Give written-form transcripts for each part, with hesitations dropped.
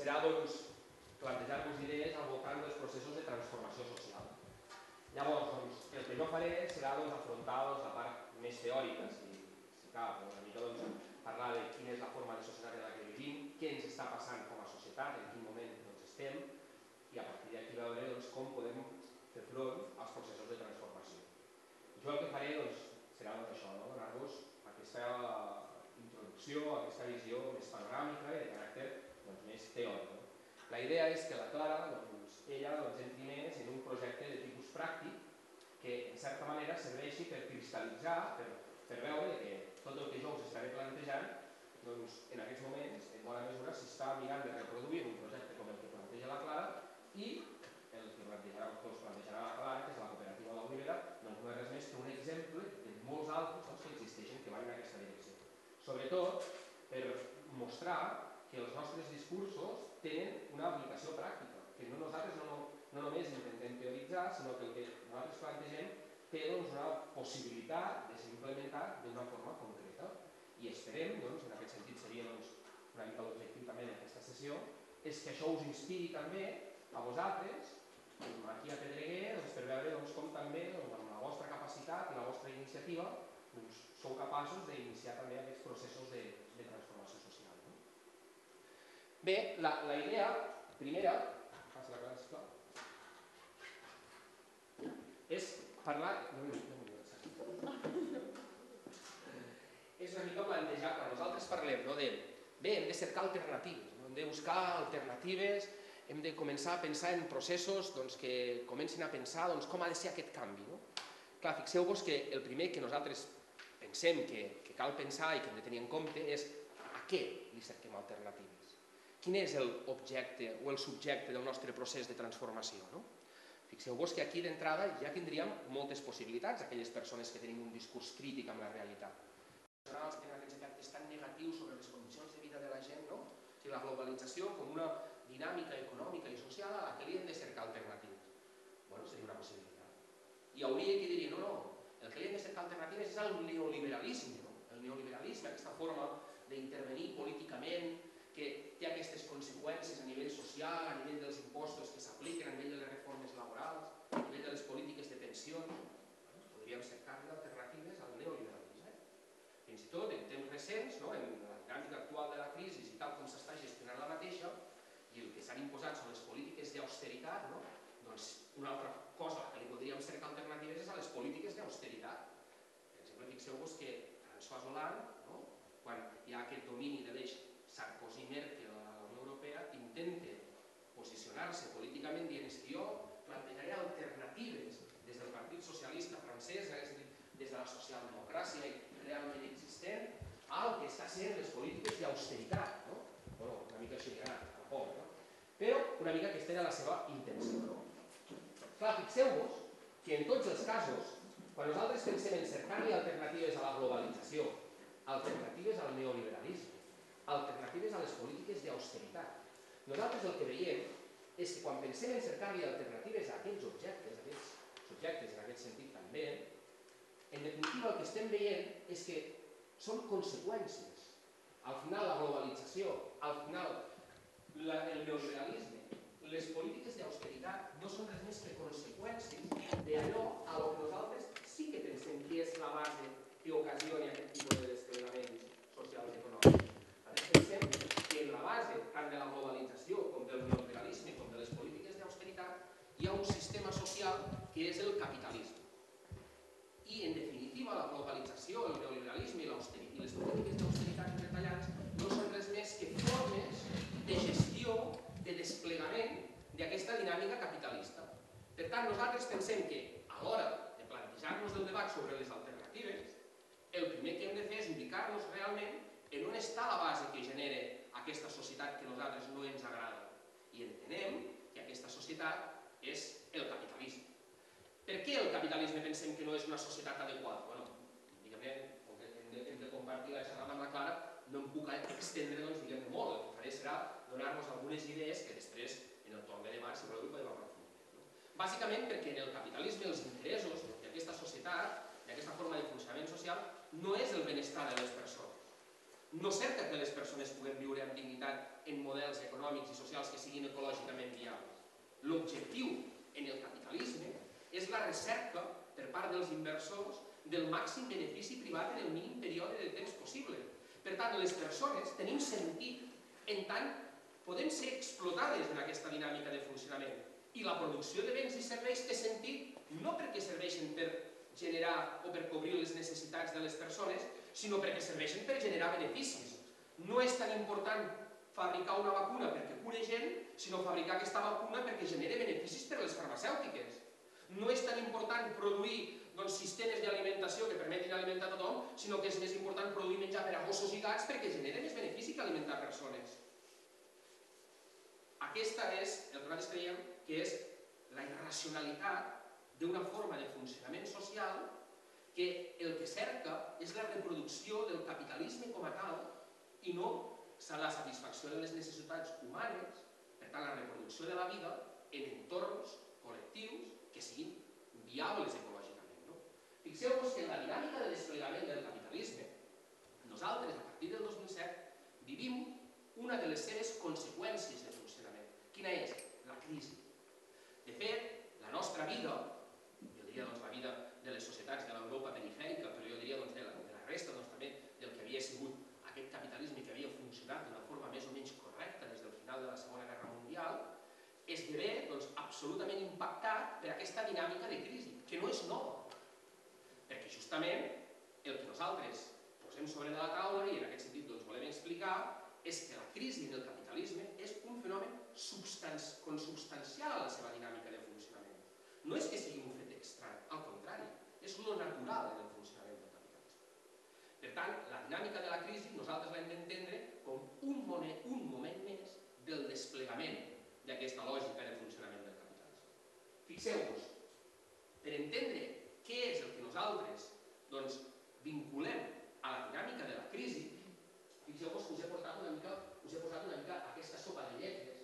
serà plantejar-vos idees al voltant dels processos de transformació social. Llavors, el que jo faré serà afrontar la part més teòrica, si cal, una mica parlar de quina és la forma de societat en la que vivim, què ens està passant com a societat, en quin moment estem, i a partir d'aquí veure com podem fer front als processos de transformació. Jo el que faré serà això, donar-vos aquesta introducció, aquesta visió més panoràmica i de caràcter més teòric. La idea és que la Clara, ella entri més en un projecte de tipus pràctic que, en certa manera, serveixi per cristal·litzar, per veure que tot el que jo us estaré plantejant, en aquests moments, en bona mesura, s'està mirant de reproduir un projecte com el que planteja la Clara i el que plantejarà la Clara, que és la cooperativa de l'Olivera, no és res més que un exemple de molts altres que existeixen que van en aquesta direcció. Sobretot per mostrar que els nostres discursos tenen una aplicació pràctica, que nosaltres no només intentem teoritzar, sinó que el que nosaltres plantegem té una possibilitat de ser implementat d'una forma concreta. I esperem, en aquest sentit seria una mica l'objectiu també d'aquesta sessió, és que això us inspiri també a vosaltres, aquí a Pedreguer, per veure com també amb la vostra capacitat i la vostra iniciativa sou capaços d'iniciar també aquests processos de transformació social. Bé, la idea primera, és parlar... És una mica plantejar, quan nosaltres parlem de bé, hem de cercar alternatives, hem de buscar alternatives, hem de començar a pensar en processos que comencin a pensar com ha de ser aquest canvi. Clar, fixeu-vos que el primer que nosaltres pensem que cal pensar i que hem de tenir en compte és a què li cerquem alternatives. Quin és l'objecte o el subjecte del nostre procés de transformació? Fixeu-vos que aquí d'entrada ja tindríem moltes possibilitats, aquelles persones que tenim un discurs crític amb la realitat. Els tenen aquests efectes tan negatius sobre les condicions de vida de la gent, no? O sigui, la globalització com una dinàmica econòmica i social a la que li hem de cercar alternatives. Bueno, seria una possibilitat. Hi hauria qui diria, no, el que li hem de cercar alternatives és el neoliberalisme, no? El neoliberalisme, aquesta forma d'intervenir políticament, que té aquestes conseqüències a nivell social, a nivell dels impostos que s'apliquen, a nivell de les reformes laborals, a nivell de les polítiques de pensions, podríem cercar-li alternatives al neoliberalisme. Fins i tot en temps recents, en la dinàmica actual de la crisi i tal com s'està gestionant la mateixa, i el que s'han imposat són les polítiques d'austeritat, doncs una altra cosa que li podríem cercar alternatives és a les polítiques d'austeritat. Per exemple, fixeu-vos que François Hollande, quan hi ha aquest domini de l'eix Sarkozy-Merkel a la Unió Europea, intenta posicionar-se políticament dient que jo plantejaré alternatives des del Partit Socialista francès, des de la socialdemocràcia realment existent, al que està sent les polítiques d'austeritat. Una mica així tampoc, però una mica aquesta era la seva intenció. Clar, fixeu-vos que en tots els casos, quan nosaltres pensem en cercar-li alternatives a la globalització, alternatives al neoliberalisme, alternatives a les polítiques d'austeritat, nosaltres el que veiem és que quan pensem en cercar-li alternatives a aquests objectes, a aquests subjectes en aquest sentit també, en definitiva el que estem veient és que són conseqüències. Al final la globalització, al final el neoliberalisme, les polítiques d'austeritat no són res més que conseqüències d'allò a lo que nosaltres sí que pensem que és la base que ocasiona aquest tipus de desplegaments socials i econòmics. Nosaltres pensem que en la base tant de la globalització com del neoliberalisme com de les polítiques d'austeritat hi ha un sistema social que és el capitalisme. I, en definitiva, la globalització, el neoliberalisme i les polítiques d'austeritat i retallades no són res més que formes de gestió, de desplegament d'aquesta dinàmica capitalista. Per tant, nosaltres pensem que, a l'hora de plantejar-nos el debat sobre les alternatives, el primer que hem de fer és ubicar-nos realment en on està la base que genera aquesta societat que a nosaltres no ens agrada. I entenem que aquesta societat és el capitalisme. Per què el capitalisme pensem que no és una societat adequada? Bé, diguem-ne, com que hem de compartir la xerrada amb la Clara, no em puc extendre, diguem-ne, molt. El que faré serà donar-nos algunes idees que després, en el torn de debat, si voleu, podem aprofundir. Bàsicament perquè en el capitalisme els interessos d'aquesta societat, d'aquesta forma de funcionament social, no és el benestar de les persones. No cerca que les persones puguem viure amb dignitat en models econòmics econòmics i socials que siguin ecològicament viables. L'objectiu en el capitalisme és la recerca per part dels inversors del màxim benefici privat en el mínim període de temps possible. Per tant, les persones tenim sentit en tant podem ser explotades en aquesta dinàmica de funcionament. I la producció de béns i serveis té sentit no perquè serveixen per generar o per cobrir les necessitats de les persones, sinó perquè serveixen per generar beneficis. No és tan important fabricar una vacuna perquè cure gent, sinó fabricar aquesta vacuna perquè genere beneficis per a les farmacèutiques. No és tan important produir sistemes d'alimentació que permetin alimentar tothom, sinó que és més important produir menjar per a gossos i gats perquè genera més benefici que alimentar persones. Aquesta és, el que nosaltres creiem, que és la irracionalitat d'una forma de funcionament social que el que cerca és la reproducció del capitalisme com a tal i no la satisfacció de les necessitats humanes, per tant la reproducció de la vida en entorns col·lectius que siguin viables ecològicament. Fixeu-vos que en la dinàmica de desplegament del capitalisme, nosaltres, a partir del 2007, vivim una de les seves conseqüències de funcionament. Quina és? La crisi. De fet, la nostra vida, jo diria la vida de les societats de l'Europa perifèrica, però jo diria de la resta també del que havia sigut aquest capitalisme que havia funcionat d'una forma més o menys correcta des del final de la Segona Guerra Mundial, esdevé absolutament impactat per aquesta dinàmica de crisi, que no és nova. Perquè justament el que nosaltres posem sobre de la taula, i en aquest sentit volem explicar, és que la crisi en el capitalisme és un fenomen consubstancial a la seva dinàmica de funcionament. No és que sigui un fet estrany, al contrari, és lo natural en el funcionament del capitalisme. Per tant, la dinàmica de la crisi nosaltres l'hem d'entendre com un moment més del desplegament d'aquesta lògica de funcionament del capitalisme. Fixeu-vos, per entendre què és el que nosaltres vinculem a la dinàmica de la crisi, fixeu-vos que us he posat una mica aquesta sopa de lletres,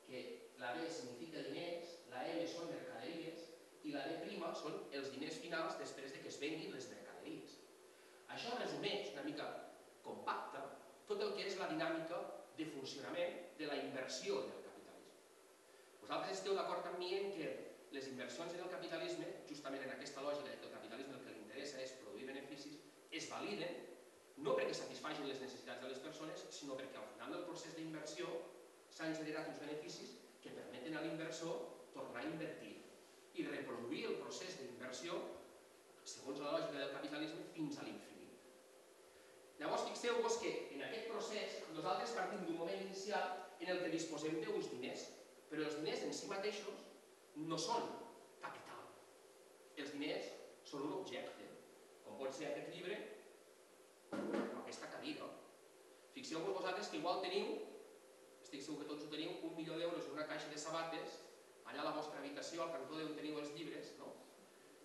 que la D significa diners, la M són mercaderies i la D' són els diners finals després que es venguin les mercaderies. Això resumeix una mica compacta tot el que és la dinàmica de funcionament de la inversió del capitalisme. Vosaltres esteu d'acord amb mi en que les inversions en el capitalisme, justament en aquesta lògica que el capitalisme el que li interessa és produir beneficis, es validen no perquè satisfagin les necessitats de les persones, sinó perquè al final del procés d'inversió s'han generat uns beneficis que permeten a l'inversor tornar a invertir i reproduir el procés d'inversió segons la lògica del capitalisme fins a l'infinit. Llavors fixeu-vos que en aquest procés nosaltres partim d'un moment inicial en el que disposem d'uns diners, però els diners en si mateixos no són capital. Els diners són un objecte, com pot ser aquest llibre o aquesta cadira. Fixeu-vos vosaltres que igual teniu, estic segur que tots ho teniu, 1 milió d'euros en una caixa de sabates, allà a la vostra habitació, al cantó d'on teniu els llibres, no?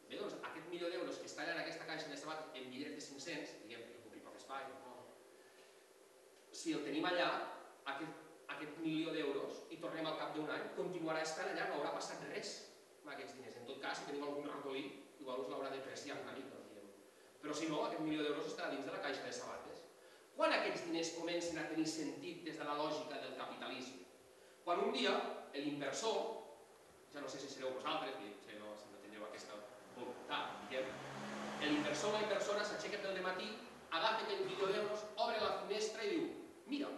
Bé, doncs aquest milió d'euros que està allà en aquesta caixa de sabates en bitllets de 500, diguem que ocupi poc espai, si el tenim allà, aquest milió d'euros, i tornem al cap d'un any, continuarà estant allà, no haurà passat res amb aquests diners. En tot cas, si tenim algun ratolí, igual us l'haurà depreciat una mica, diguem. Però si no, aquest milió d'euros estarà dins de la caixa de sabates. Quan aquests diners comencen a tenir sentit des de la lògica del capitalisme? Quan un dia l'inversor, ja no sé si sereu vosaltres, si no tindreu aquesta voluntat, diguem, l'inversor o la inversora s'aixeca pel dematí, agafa aquell milió d'euros, obre la finestra i diu: mira,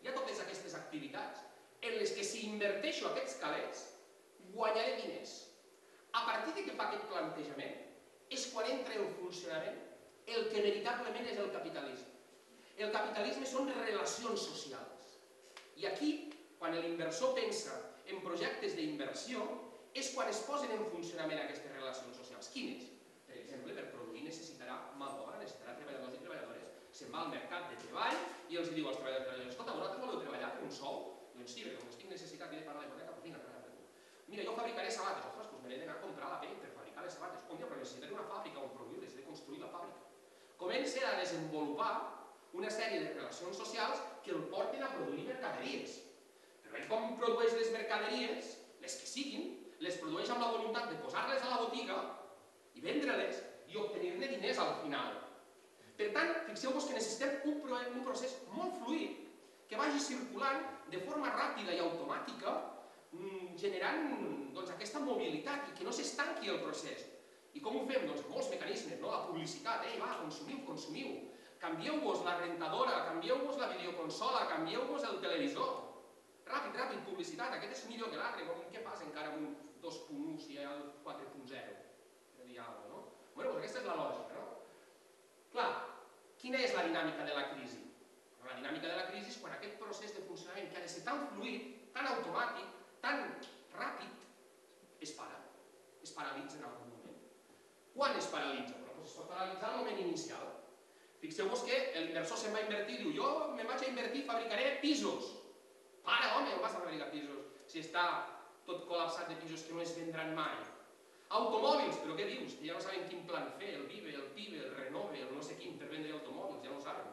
hi ha totes aquestes activitats en les que si inverteixo aquests calés guanyaré diners. A partir de que fa aquest plantejament és quan entra en funcionament el que veritablement és el capitalisme. El capitalisme són relacions socials. I aquí, quan l'inversor pensa en projectes d'inversió, és quan es posen en funcionament aquestes relacions socials. Quines? Per exemple, per produir necessitarà mà d'obra, necessitarà treballadors i treballadores. Se'n va al mercat de treball i els diu als treballadors: escolta, vosaltres voleu treballar per un sou? Doncs sí, perquè com estic necessitat de pagar la hipoteca, doncs vinga, treballa per tu. Mira, jo fabricaré sabates. Ostres, doncs me n'he d'anar a comprar la pell per fabricar les sabates. Hòstia, però necessitaré una fàbrica on produir-les, he de construir la fàbrica. Comença a desenvolupar una sèrie de relacions socials que el porten a produir mercaderies. Però ell com produeix les mercaderies, les que siguin, les produeix amb la voluntat de posar-les a la botiga i vendre-les i obtenir-ne diners al final. Per tant, fixeu-vos que necessitem un procés molt fluid que va vagi circulant de forma ràpida i automàtica, generant aquesta mobilitat i que no s'estanqui el procés. I com ho fem? Doncs molts mecanismes, la publicitat, va, consumiu, consumiu. Canvieu-vos la rentadora, canvieu-vos la videoconsola, canvieu-vos el televisor. Ràpid, ràpid, publicitat, aquest és millor que l'altre, què passa encara amb un 2.1 si hi ha el 4.0? Per dir alguna cosa, no? Bé, doncs aquesta és la lògica, no? Clar, quina és la dinàmica de la crisi? La dinàmica de la crisi és quan aquest procés de funcionament que ha de ser tan fluid, tan automàtic, tan ràpid, es paralitza en algun moment. Quan es paralitza? Doncs es pot paralitzar al moment inicial. Fixeu-vos que l'inversor se'n va a invertir i diu jo me'n vaig a invertir, fabricaré pisos. Para, home, on vas a fabricar pisos si està tot col·lapsat de pisos que no es vendran mai? Automòbils, però què dius? Que ja no saben quin plan fer, el Vive, el Pive, el Renove, el no sé quin, per vendre automòbils, ja no ho saben.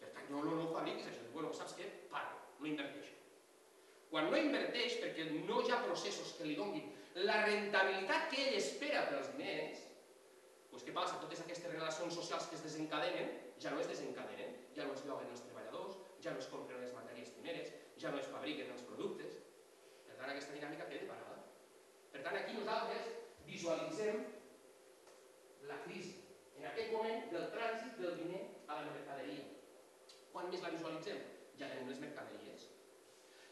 Per tant, no fabriquis això. Bueno, saps què? Para, no inverteix. Quan no inverteix, perquè no hi ha processos que li donin la rentabilitat que ell espera pels diners, doncs què passa? Totes aquestes relacions socials que es desencadenen, ja no es desencadenen, ja no es lloguen els treballadors, ja no es compren les matèries primeres, ja no es fabriquen els productes. Per tant, aquesta dinàmica queda parada. Per tant, aquí nosaltres visualitzem la crisi, en aquest moment del trànsit del diner a la mercaderia. Quan més la visualitzem? Ja tenim les mercaderies,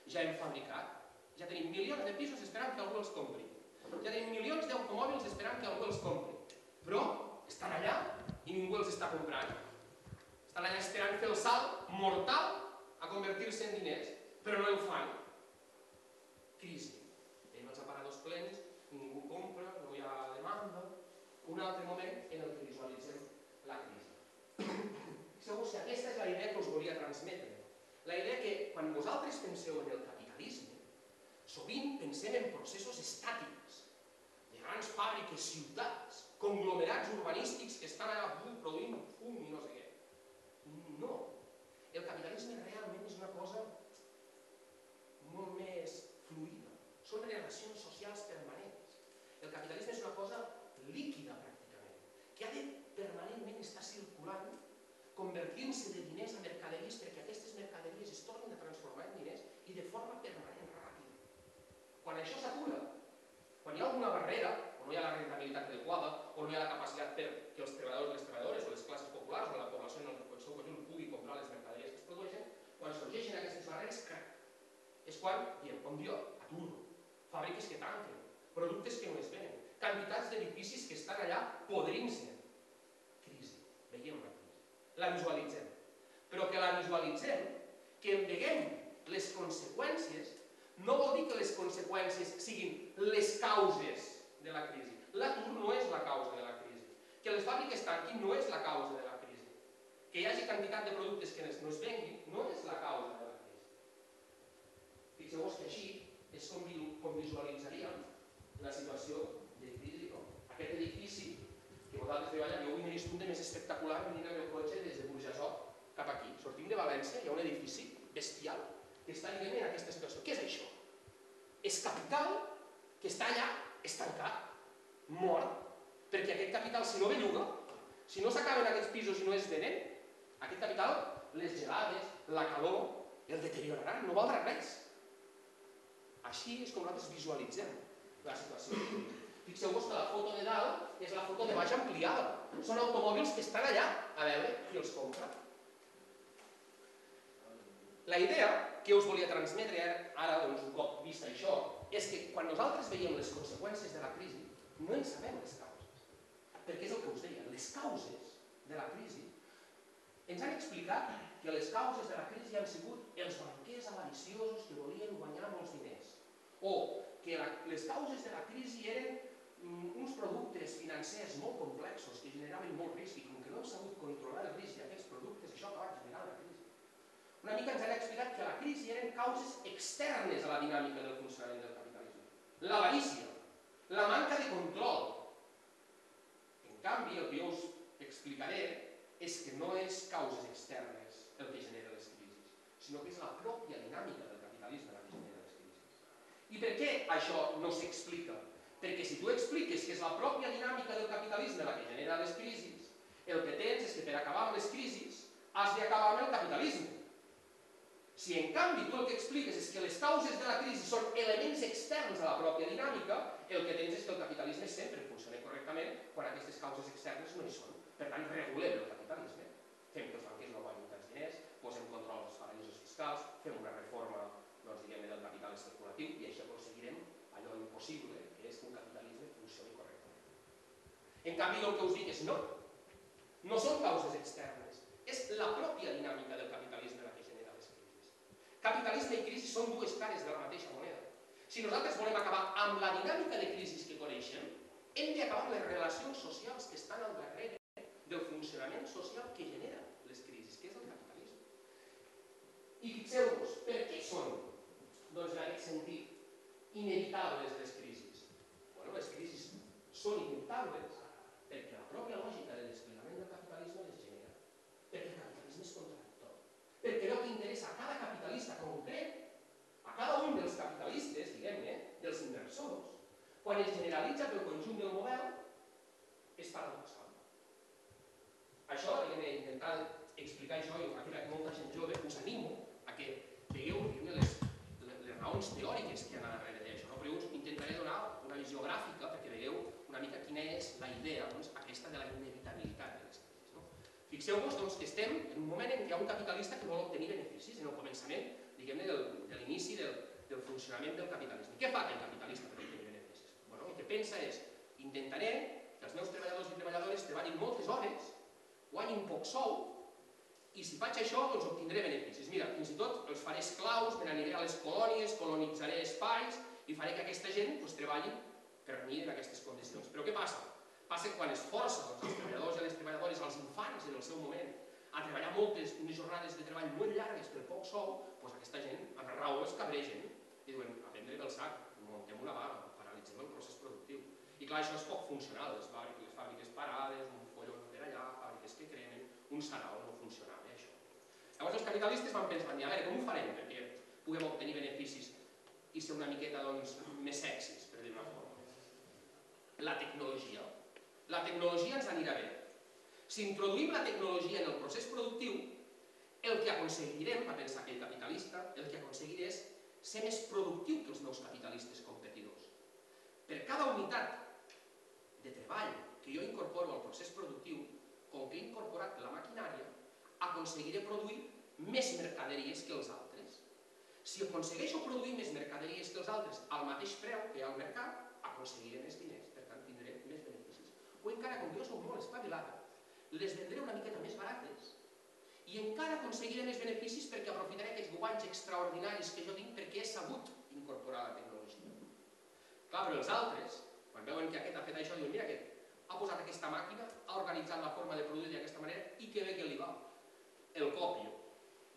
ja hem fabricat, ja tenim milions de pisos esperant que algú els compri, ja tenim milions d'automòbils esperant que algú els compri, però estan allà i ningú els està comprant. Estan allà esperant fer el salt mortal a convertir-se en diners, però no el fan. Crisi. Tenim els aparadors plens, ningú compra, no hi ha demanda. Un altre moment en el que visualitzem la crisi. Fixeu-vos que aquesta és la idea que us volia transmetre. La idea que quan vosaltres penseu en el capitalisme, sovint pensem en processos estàtics, de grans fàbriques, ciutats, conglomerats urbanístics que estan allà produint fum i no sé què. No. El capitalisme realment és una cosa molt més fluida. Són relacions socials permanents. El capitalisme és una cosa líquida, pràcticament, que ha de permanentment estar circulant, convertint-se de diners a mercaderies perquè aquestes mercaderies es tornin a transformar en diners i de forma permanent, ràpida. Quan això s'atura, quan hi ha alguna barrera, o no hi ha la rentabilitat adequada, o no hi ha la capacitat perquè els treballadors i les treballadores, o les classes populars, o la població en el seu conjunt pugui comprar les mercaderies que es produeixen, quan sorgeixen aquestes barreres, crac. És quan diem, com diu, atur, fàbriques que tanquen, productes que no es venen, quantitats d'edificis que estan allà podrint-se. Crisi, veiem la crisi. La visualitzem. Però que la visualitzem, que en veiem les conseqüències, no vol dir que les conseqüències siguin les causes de la crisi. L'atur no és la causa de la crisi. Que les fàbriques tanquin no és la causa de la crisi. Que hi hagi quantitat de productes que no es venguin no és la causa de la crisi. Fixeu-vos que així és com visualitzaríem la situació de crisi. Aquest edifici que vosaltres veieu allà, jo avui m'he vist un de més espectacular venint amb el cotxe des de Burjassot cap aquí. Sortim de València, hi ha un edifici bestial que està en aquesta situació. Què és això? És capital que està allà estancat, mort, perquè aquest capital, si no belluga, si no s'acaben aquests pisos i no es venen, aquest capital, les gelades, la calor, el deterioraran, no valdrà res. Així és com nosaltres visualitzem la situació. Fixeu-vos que la foto de dalt és la foto de baix ampliada. Són automòbils que estan allà, a veure qui els compra. La idea que us volia transmetre ara, un cop vist això, és que quan nosaltres veiem les conseqüències de la crisi, no en sabem les causes. Perquè és el que us deia, les causes de la crisi ens han explicat que les causes de la crisi han sigut els banquers avariciosos que volien guanyar molts diners, o que les causes de la crisi eren uns productes financers molt complexos que generaven molt risc i com que no hem sabut controlar el risc d'aquests productes, això ha acabat generant la crisi. Una mica ens han explicat que la crisi eren causes externes a la dinàmica del funcionament del capitalisme. L'avarícia, la manca de control. En canvi, el que jo us explicaré és que no és causes externes el que genera les crisis, sinó que és la pròpia dinàmica del capitalisme la que genera les crisis. I per què això no s'explica? Perquè si tu expliques que és la pròpia dinàmica del capitalisme la que genera les crisis, el que tens és que per acabar amb les crisis has d'acabar amb el capitalisme. Si en canvi tu el que expliques és que les causes de la crisi són elements externs a la pròpia dinàmica, el que tens és que el capitalisme sempre funciona correctament quan aquestes causes externes no hi són. Per tant, regulem el capitalisme, fem que els banquers no guanyin tants diners, posem control als paradisos fiscals, fem una reforma del capital especulatiu i així aconseguirem allò impossible, que és que un capitalisme funcioni correctament. En canvi, el que us dic és no. No són causes externes, és la pròpia dinàmica del capitalisme la que genera les crisis. Capitalisme i crisi són dues cares de la mateixa moneda. Si nosaltres volem acabar amb la dinàmica de crisis que coneixem, hem d'acabar amb les relacions socials que estan al darrere del funcionament social que genera les crisis, que és el capitalisme. I fixeu-vos, per què són, doncs en aquest sentit, inevitables les crisis? Bueno, les crisis són inevitables perquè la pròpia lògica de desplegament del capitalisme les genera, perquè el capitalisme és contradictori, perquè allò que interessa a cada capitalista concret, a cada un dels capitalistes, diguem-ne, dels inversors, quan es generalitza pel conjunt del model, és paradoxal. Això, diguem-ne, intentar explicar això, i aquí molta gent jove, us animo a que veieu les raons teòriques que hi ha darrere d'això, però us intentaré donar una visió gràfica perquè veieu una mica quina és la idea aquesta de la inevitabilitat de les crisis. Fixeu-vos que estem en un moment en què hi ha un capitalista que vol obtenir beneficis en el començament, diguem-ne, de l'inici del funcionament del capitalisme. Què fa aquell capitalista per obtenir beneficis? El que pensa és, intentaré que els meus treballadors i treballadores treballin moltes hores, guanyin poc sou, i si faig això, doncs obtindré beneficis. Mira, fins i tot els faré esclaus, me n'aniré a les colònies, colonitzaré espais i faré que aquesta gent treballi per mi en aquestes condicions. Però què passa? Passa que quan es força els treballadors i les treballadores, els infants en el seu moment, a treballar unes jornades de treball molt llargues per poc sou, doncs aquesta gent, amb raó, es cabregen i diuen, a prendre pel sac, muntem una vaga, paralitzem el procés productiu. I clar, això és poc funcional, les fàbriques parades, un follon per allà, fàbriques que cremen, un sarau no funcionava, això. Llavors els capitalistes van pensar, a veure, com ho farem perquè puguem obtenir beneficis i ser una miqueta més sexis, per dir-ho d'una forma? La tecnologia. La tecnologia ens anirà bé. Si introduïm la tecnologia en el procés productiu, el que aconseguirem, va pensar aquell capitalista, el que aconseguiré és ser més productiu que els meus capitalistes competidors. Per cada unitat de treball que jo incorporo al procés productiu, com que he incorporat la maquinària, aconseguiré produir més mercaderies que els altres. Si aconsegueixo produir més mercaderies que els altres al mateix preu que hi ha al mercat, aconseguiré més diners, per tant tindré més beneficis. O encara, com que jo soc molt espavilada, les vendré una miqueta més barates i encara aconseguiré més beneficis perquè aprofitaré aquests guanys extraordinaris que jo tinc perquè he sabut incorporar la tecnologia. Clar, però els altres, quan veuen que aquest ha fet això, diuen, mira aquest, ha posat aquesta màquina, ha organitzat la forma de produir d'aquesta manera i que bé que li va. El copio.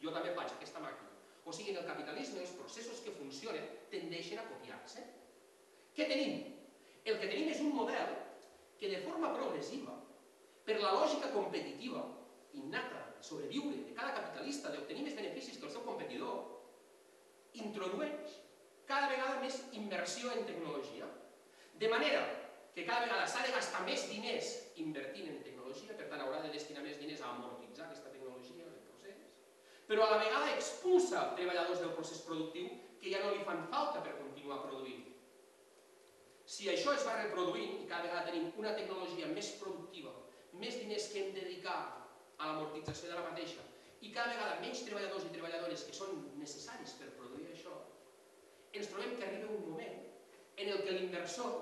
Jo també faig aquesta màquina. O sigui, en el capitalisme els processos que funcionen tendeixen a copiar-se. Què tenim? El que tenim és un model que de forma progressiva, per la lògica competitiva innata de sobreviure de cada capitalista, d'obtenir més beneficis que el seu competidor, introdueix cada vegada més inversió en tecnologia, de manera que cada vegada s'ha de gastar més diners invertint en tecnologia, per tant haurà de destinar més diners a amortitzar aquesta tecnologia en el procés, però a la vegada expulsa treballadors del procés productiu que ja no li fan falta per continuar produint. Si això es va reproduint i cada vegada tenim una tecnologia més productiva, més diners que hem de dedicar a l'amortització de la mateixa i cada vegada menys treballadors i treballadores que són necessaris per produir això, ens trobem que arriba un moment en el que l'inversor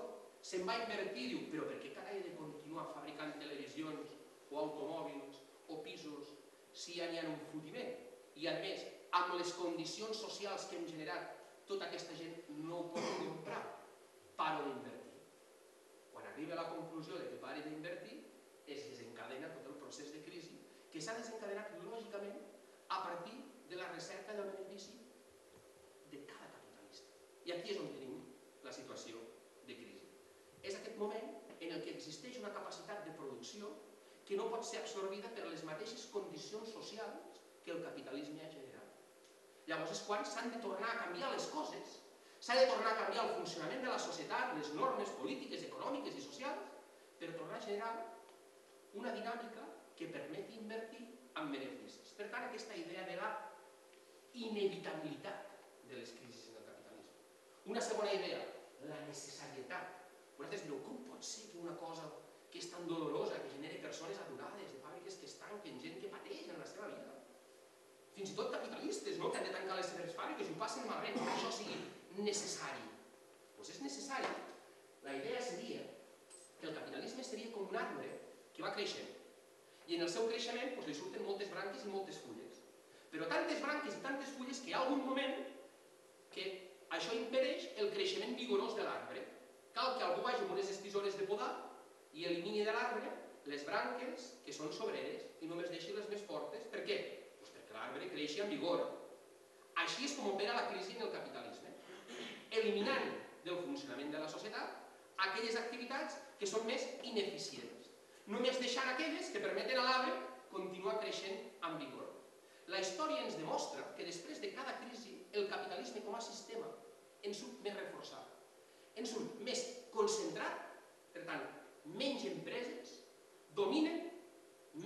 se'n va invertir i diu, però per què carai he de continuar fabricant televisions o automòbils o pisos si ja n'hi ha un fotiment? I a més, amb les condicions socials que hem generat, tota aquesta gent no ho pot comprar. Paro d'invertir. Quan arriba a la conclusió de que pari d'invertir, es desencadena tot el procés de crisi que s'ha desencadenat lògicament a partir de la recerca del benefici de cada capitalista. I aquí és on tenim la situació de crisi. És aquest moment en el que existeix una capacitat de producció que no pot ser absorbida per les mateixes condicions socials que el capitalisme ha generat. Llavors és quan s'han de tornar a canviar les coses, s'ha de tornar a canviar el funcionament de la societat, les normes polítiques, econòmiques i socials, per tornar a generar una dinàmica que permeti invertir en beneficis. Per tant, aquesta idea de la inevitabilitat de les crisis en el capitalisme. Una segona idea, la necessarietat. Vosaltres direu, com pot ser que una cosa que és tan dolorosa, que genera persones aturades, de fàbriques que es tanquen, gent que pateix en la seva vida, fins i tot capitalistes, que han de tancar les seves fàbriques i ho passen malament, que això sigui necessari? Doncs és necessari. La idea seria que el capitalisme seria com un arbre que va creixent i en el seu creixement li surten moltes branques i moltes fulles. Però tantes branques i tantes fulles que hi ha algun moment que això impedeix el creixement vigorós de l'arbre. Cal que algú vagi amb unes estisores de podar i elimini de l'arbre les branques que són sobreres i només deixi les més fortes. Per què? Doncs perquè l'arbre creixi amb vigor. Així és com opera la crisi en el capitalisme, eliminant del funcionament de la societat aquelles activitats que són més ineficients, només deixant aquelles que permeten a l'arbre continuar creixent amb vigor. La història ens demostra que després de cada crisi el capitalisme com a sistema en surt més reforçat, en surt més concentrat, per tant, menys empreses dominen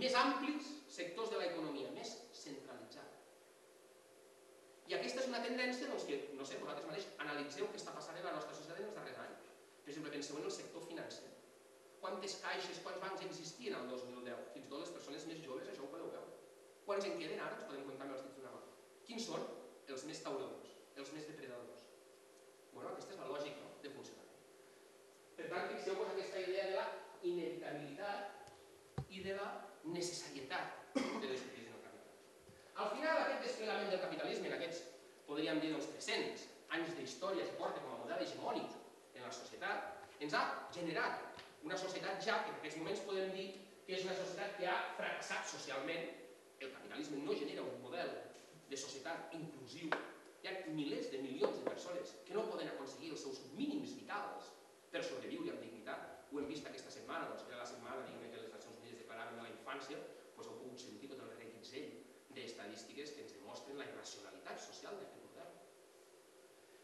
més amplis sectors de l'economia, més centralitzat. I aquesta és una tendència que, no sé, vosaltres mateix analitzeu què està passant en la nostra societat en els darrers anys. Per exemple, penseu en el sector financer. Quantes caixes, quants bancs existien el 2010? Fins i tot les persones més joves això ho podeu veure. Quants en queden ara? Ens podem comptar amb els dits d'una mà. Quins són? Els més tauladors, els més depredadors. Aquesta és la lògica de funcionament. Per tant, fixeu-vos aquesta idea de la inevitabilitat i de la necessarietat de les crisis en el capitalisme. Al final, aquest desplegament del capitalisme, en aquests, podríem dir, 300 anys d'història que porta com a model hegemònic en la societat, ens ha generat una societat ja que en aquests moments podem dir que és una societat que ha fracassat socialment. El capitalisme no genera un model de societat inclusiu. Hi ha milers de milions de persones que no poden aconseguir els seus mínims vitals per sobreviure amb dignitat. Ho hem vist aquesta setmana, que era la setmana que les Nacions Unides declaraven de la infància, heu pogut sentir tot el reguitzell d'estadístiques que ens demostren la irracionalitat social d'aquest model.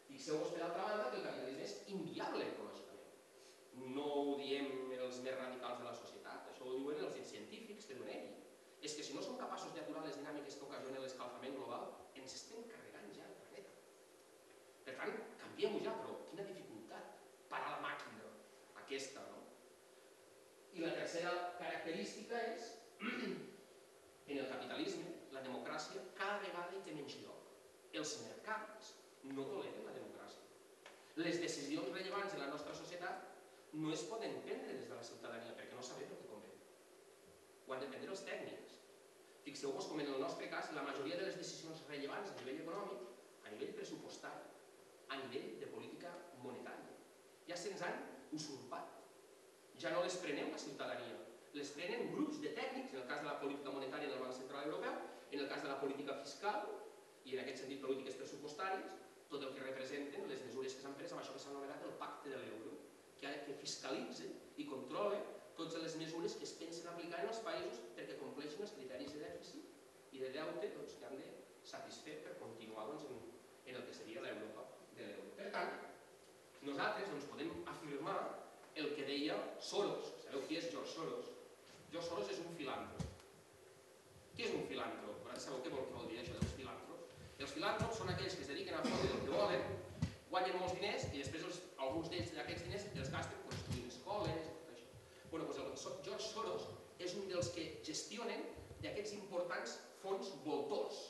Fixeu-vos, per altra banda, que el capitalisme és inviable ecològicament. No ho diem els més radicals de la societat, això ho diuen els científics que diuen ell. És que si no som capaços d'aturar les dinàmiques que ocasionen l'escalfament global, ens estem carregant ja el planeta. Per tant, canviem-ho ja, però quina dificultat parar la màquina aquesta, no? I la tercera característica és que en el capitalisme la democràcia cada vegada hi té menys lloc. Els mercats no toleren la democràcia. Les decisions rellevants de la nostra societat no es poden prendre des de la ciutadania perquè no sabem el que convé. Ho han de prendre els tècnics. Fixeu-vos com en el nostre cas la majoria de les decisions rellevants a nivell econòmic, a nivell pressupostari, a nivell de política monetària, ja se'ns han usurpat. Ja no les prenem la ciutadania, les prenen grups de tècnics, en el cas de la política monetària del Banc Central Europeu, en el cas de la política fiscal i en aquest sentit polítiques pressupostàries, tot el que representen les mesures que s'han pres amb això que s'ha anomenat el pacte de l'euro, que fiscalitza i controla totes les mesures que es pensen aplicar en els països perquè compleixin els criteris de dèficit i de deute que han de satisfer per continuar en el que seria l'Europa de l'euro. Per tant, nosaltres podem afirmar el que deia Soros. Sabeu qui és George Soros? George Soros és un filàntrop. Què és un filàntrop? Sabeu què vol dir això dels filàntrops? Els filàntrops són aquells que es dediquen a fer el que volen, guanyen molts diners i després alguns d'aquests diners els gasten construint escoles i tot això. El George Soros és un dels que gestionen d'aquests importants fons voltors.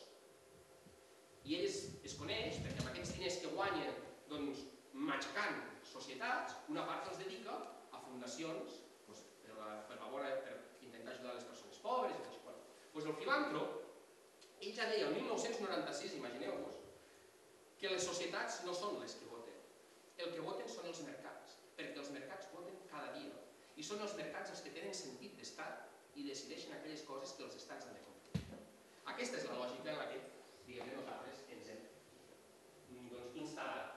I ell es coneix perquè amb aquests diners que guanyen matxacant societats, una part els dedica a fundacions per intentar ajudar les persones pobres i tot això. El filàntrop, ell ja deia el 1996, imagineu-vos, que les societats no són les que voten. El que voten són els mercats, perquè els mercats voten cada dia. I són els mercats els que tenen sentit d'estat i decideixen aquelles coses que els estats han de complir. Aquesta és la lògica en la que nosaltres ens hem instal·lat.